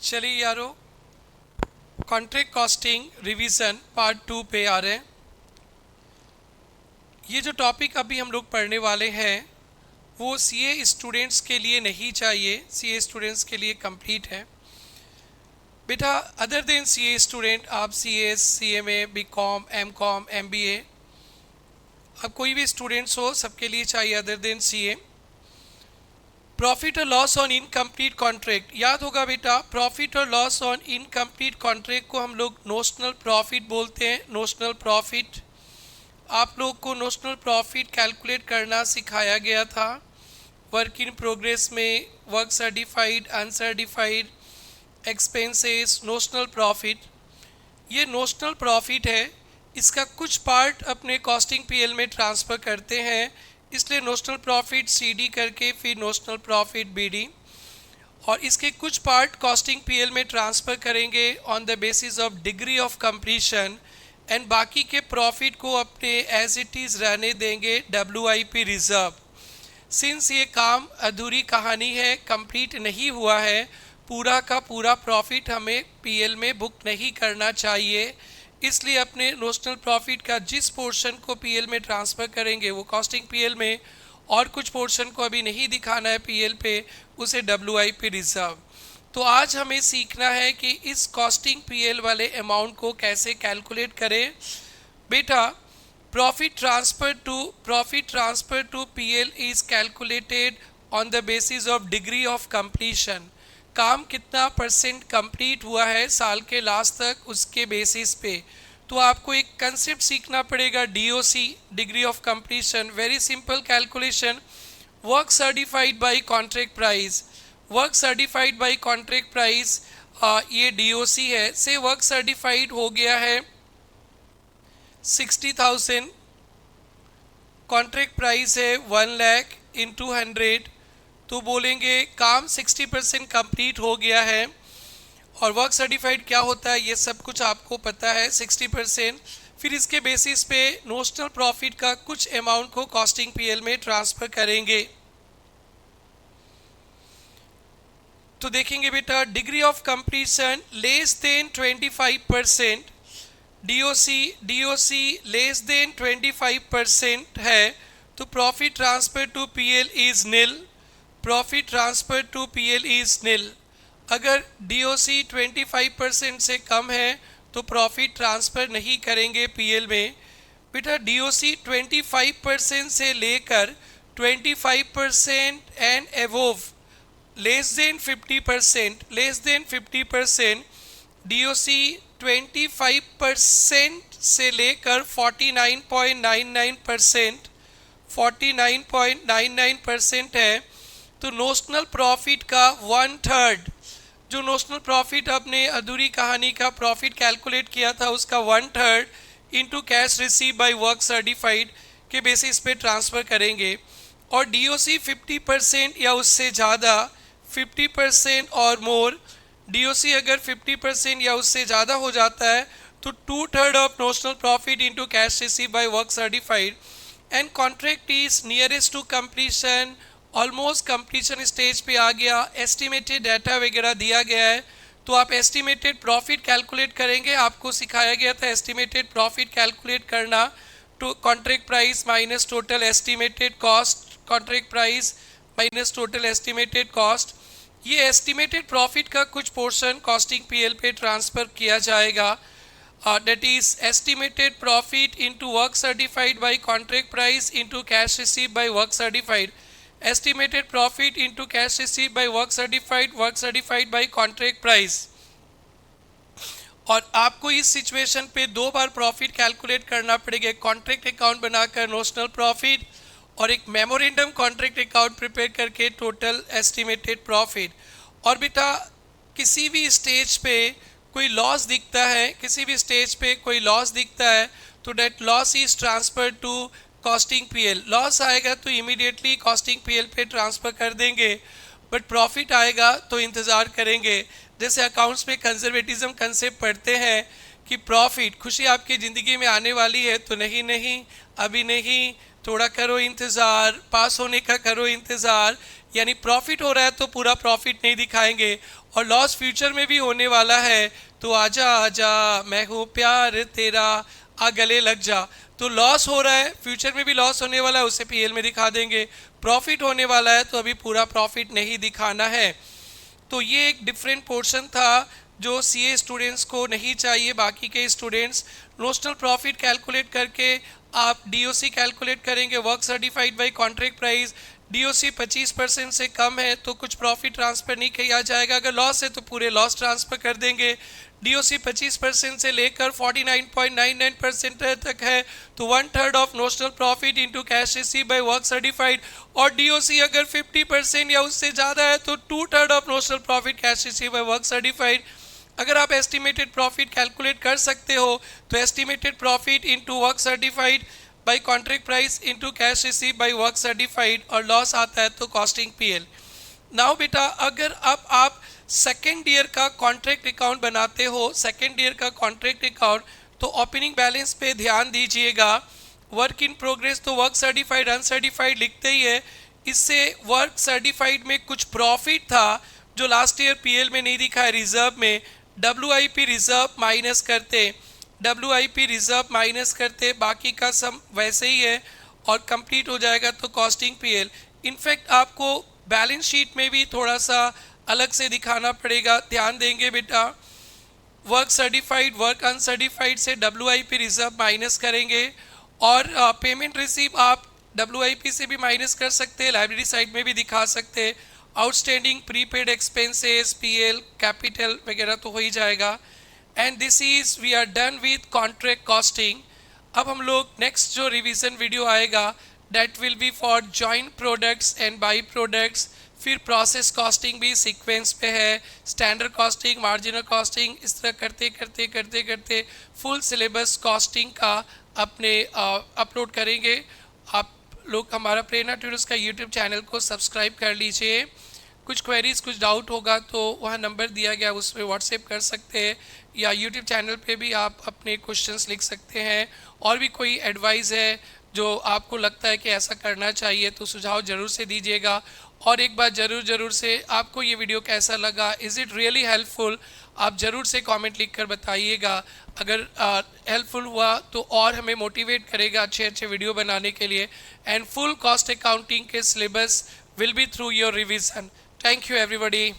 चलिए यारो, contract costing revision part 2 पे आ रहे हैं। ये जो टॉपिक अभी हम लोग पढ़ने वाले हैं वो सीए स्टूडेंट्स के लिए नहीं चाहिए, सीए स्टूडेंट्स के लिए कंप्लीट है। बेटा अदर देन सीए स्टूडेंट, आप CS, CMA, BCom, MCom, MBA, अब कोई भी स्टूडेंट्स हो सबके लिए चाहिए अदर देन सीए। प्रॉफिट और लॉस ऑन इनकम्प्लीट कॉन्ट्रैक्ट, याद होगा बेटा, प्रॉफिट और लॉस ऑन इनकम्प्लीट कॉन्ट्रैक्ट को हम लोग नोशनल प्रॉफिट बोलते हैं। नोशनल प्रॉफिट, आप लोग को नोशनल प्रॉफिट कैलकुलेट करना सिखाया गया था वर्क इन प्रोग्रेस में, work certified, uncertified, expenses, notional profit. ये नोशनल प्रॉफिट है, इसका कुछ पार्ट अपने कॉस्टिंग पीएल में ट्रांसफ़र करते हैं, इसलिए नोशनल प्रॉफिट सीडी करके फिर नोशनल प्रॉफिट बीडी, और इसके कुछ पार्ट कॉस्टिंग पीएल में ट्रांसफ़र करेंगे on the basis of degree of completion, and बाकी के प्रॉफिट को अपने एज इट इज़ रहने देंगे डब्ल्यूआईपी रिजर्व। सिंस ये काम अधूरी कहानी है, कंप्लीट नहीं हुआ है, पूरा का पूरा प्रॉफिट हमें पीएल में बुक नहीं करना चाहिए, इसलिए अपने नोशनल प्रॉफिट का जिस पोर्शन को पीएल में ट्रांसफ़र करेंगे वो कॉस्टिंग पीएल में, और कुछ पोर्शन को अभी नहीं दिखाना है पीएल पे, उसे डब्ल्यूआईपी रिजर्व। तो आज हमें सीखना है कि इस कॉस्टिंग पीएल वाले अमाउंट को कैसे कैलकुलेट करें। बेटा profit transfer to PL is calculated on the basis of degree of completion. काम कितना परसेंट कंप्लीट हुआ है साल के लास्ट तक, उसके बेसिस पे। तो आपको एक कंसेप्ट सीखना पड़ेगा, DOC, degree of completion. Very simple calculation, work certified by contract price. Work certified by contract price, ये डीओसी है। से वर्क सर्टिफाइड हो गया है 60,000, कॉन्ट्रैक्ट प्राइस है 1 लाख इंटू 100, तो बोलेंगे काम 60% कंप्लीट हो गया है। और वर्क सर्टिफाइड क्या होता है ये सब कुछ आपको पता है, 60%। फिर इसके बेसिस पे नोशनल प्रॉफिट का कुछ अमाउंट को कॉस्टिंग पीएल में ट्रांसफ़र करेंगे। तो देखेंगे बेटा, degree of completion less than 25%, DOC less than 25% है, तो profit transfer to PL is nil. Profit transfer to PL is nil. अगर डीओसी 25% से कम है तो प्रॉफिट ट्रांसफ़र नहीं करेंगे पीएल में। बेटा डीओसी 25% से लेकर 25% एंड एवोव, लेस देन 50%, डीओसी 25% से लेकर 49.99% है, तो नोशनल प्रॉफिट का 1/3, जो नोशनल प्रॉफिट आपने अधूरी कहानी का प्रॉफिट कैलकुलेट किया था उसका 1/3 into cash receive by work certified के बेसिस पे ट्रांसफ़र करेंगे। और डीओसी 50% या उससे ज़्यादा, 50% और मोर, डीओसी अगर 50% या उससे ज़्यादा हो जाता है तो 2/3 of notional profit into cash receive by work certified, and contract is nearest to completion, almost completion stage पे आ गया, एस्टिमेटेड डाटा वगैरह दिया गया है, तो आप एस्टिमेटेड प्रॉफिट कैलकुलेट करेंगे। आपको सिखाया गया था एस्टिमेटेड प्रॉफिट कैलकुलेट करना, तो contract price minus total estimated cost, contract price minus total estimated cost. ये एस्टिमेटेड प्रॉफिट का कुछ पोर्शन कॉस्टिंग पीएल पे ट्रांसफ़र किया जाएगा, that is estimated profit into work certified by contract price into cash received by work certified, estimated profit into cash received by work certified by contract price। और आपको इस situation पे 2 बार profit calculate करना पड़ेगा, contract account बनाकर notional profit, और एक memorandum contract account prepare करके टोटल एस्टिमेटेड प्रॉफिट। और बेटा किसी भी स्टेज पे कोई लॉस दिखता है, किसी भी स्टेज पे कोई लॉस दिखता है, तो that loss is transfer to costing PL. Loss आएगा तो इमीडिएटली कॉस्टिंग पीएल पे ट्रांसफ़र कर देंगे, बट प्रॉफिट आएगा तो इंतज़ार करेंगे। जैसे अकाउंट्स में कंजर्वेटिज्म कंसेप्ट पढ़ते हैं कि प्रॉफिट, खुशी आपकी ज़िंदगी में आने वाली है, तो नहीं अभी नहीं, थोड़ा करो इंतज़ार, पास होने का करो इंतज़ार, यानी प्रॉफिट हो रहा है तो पूरा प्रॉफिट नहीं दिखाएंगे, और लॉस फ्यूचर में भी होने वाला है, तो आजा आजा मैं हूँ प्यार तेरा, आ गले लग जा। तो लॉस हो रहा है, फ्यूचर में भी लॉस होने वाला है, उसे पीएल में दिखा देंगे। प्रॉफिट होने वाला है तो अभी पूरा प्रॉफिट नहीं दिखाना है। तो ये एक डिफरेंट पोर्शन था जो सीए स्टूडेंट्स को नहीं चाहिए। बाकी के स्टूडेंट्स नोशनल प्रॉफिट कैलकुलेट करके आप डीओसी कैलकुलेट करेंगे, work certified by contract price. DOC 25% से कम है तो कुछ प्रॉफिट ट्रांसफ़र नहीं किया जाएगा, अगर लॉस है तो पूरे लॉस ट्रांसफ़र कर देंगे। डीओसी 25% से लेकर 49.99% तक है तो 1/3 of notional profit into cash receive by work certified. और डीओसी अगर 50% या उससे ज़्यादा है तो 2/3 of notional profit cash receive by work certified. अगर आप एस्टिमेटेड प्रॉफिट कैलकुलेट कर सकते हो तो estimated profit into work certified by contract price into cash receive by work certified, और लॉस आता है तो कॉस्टिंग पीएल। नाउ बेटा, अगर अब आप सेकेंड ईयर का कॉन्ट्रैक्ट अकाउंट बनाते हो, सेकेंड ईयर का कॉन्ट्रैक्ट अकाउंट, तो ओपनिंग बैलेंस पे ध्यान दीजिएगा। वर्क इन प्रोग्रेस तो वर्क सर्टिफाइड अनसर्टिफाइड लिखते ही है। इससे वर्क सर्टिफाइड में कुछ प्रॉफिट था जो लास्ट ईयर पीएल में नहीं दिखा है, रिजर्व में। डब्ल्यूआईपी रिजर्व माइनस करते, डब्ल्यूआईपी रिजर्व माइनस करते, बाकी का सम वैसे ही है और कंप्लीट हो जाएगा तो कॉस्टिंग पीएल। इनफैक्ट आपको बैलेंस शीट में भी थोड़ा सा अलग से दिखाना पड़ेगा, ध्यान देंगे बेटा। वर्क सर्टिफाइड वर्क अनसर्टिफाइड से डब्ल्यूआईपी रिजर्व माइनस करेंगे, और पेमेंट रिसीव आप डब्ल्यूआईपी से भी माइनस कर सकते हैं, लाइब्रेरी साइड में भी दिखा सकते हैं। Outstanding prepaid expenses PL capital वगैरह तो हो ही जाएगा। And this is we are done with contract costing. अब हम लोग नेक्स्ट जो रिवीजन वीडियो आएगा that will be for joint products and by products. फिर प्रोसेस कॉस्टिंग भी सीक्वेंस पे है, स्टैंडर्ड कॉस्टिंग, मार्जिनल कॉस्टिंग, इस तरह करते करते करते करते फुल सिलेबस कॉस्टिंग का अपने अपलोड करेंगे। आप लोग हमारा प्रेरणा ट्यूटर्स का यूट्यूब चैनल को सब्सक्राइब कर लीजिए। कुछ क्वेरीज कुछ डाउट होगा तो वह नंबर दिया गया उस पर व्हाट्सएप कर सकते हैं, या यूट्यूब चैनल पे भी आप अपने क्वेश्चंस लिख सकते हैं। और भी कोई एडवाइस है जो आपको लगता है कि ऐसा करना चाहिए तो सुझाव ज़रूर से दीजिएगा। और एक बात ज़रूर से, आपको ये वीडियो कैसा लगा, इज़ इट रियली हेल्पफुल, आप ज़रूर से कमेंट लिखकर बताइएगा। अगर हेल्पफुल हुआ तो और हमें मोटिवेट करेगा अच्छे अच्छे वीडियो बनाने के लिए। एंड फुल कॉस्ट अकाउंटिंग के syllabus will be through your revision. Thank you everybody.